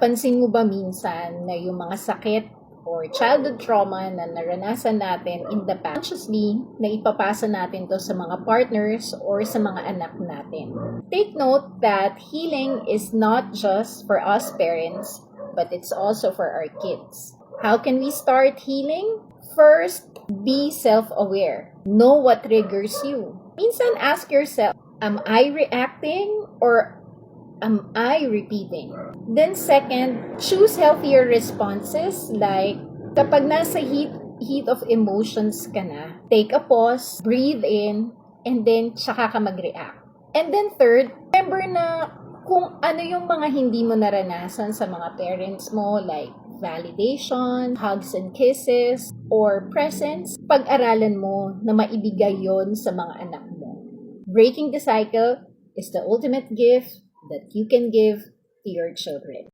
Napansin mo ba minsan na yung mga sakit or childhood trauma na naranasan natin in the past, consciously, na ipapasa natin to sa mga partners or sa mga anak natin? Take note that healing is not just for us parents, but it's also for our kids. How can we start healing? First, be self-aware. Know what triggers you. Minsan ask yourself, am I reacting or am I repeating? Then second, choose healthier responses like kapag nasa heat of emotions ka na, take a pause, breathe in, and then tsaka ka mag-react. And then third, remember na kung ano yung mga hindi mo naranasan sa mga parents mo, like validation, hugs and kisses, or presents, pag-aralan mo na maibigay yon sa mga anak mo. Breaking the cycle is the ultimate gift that you can give to your children.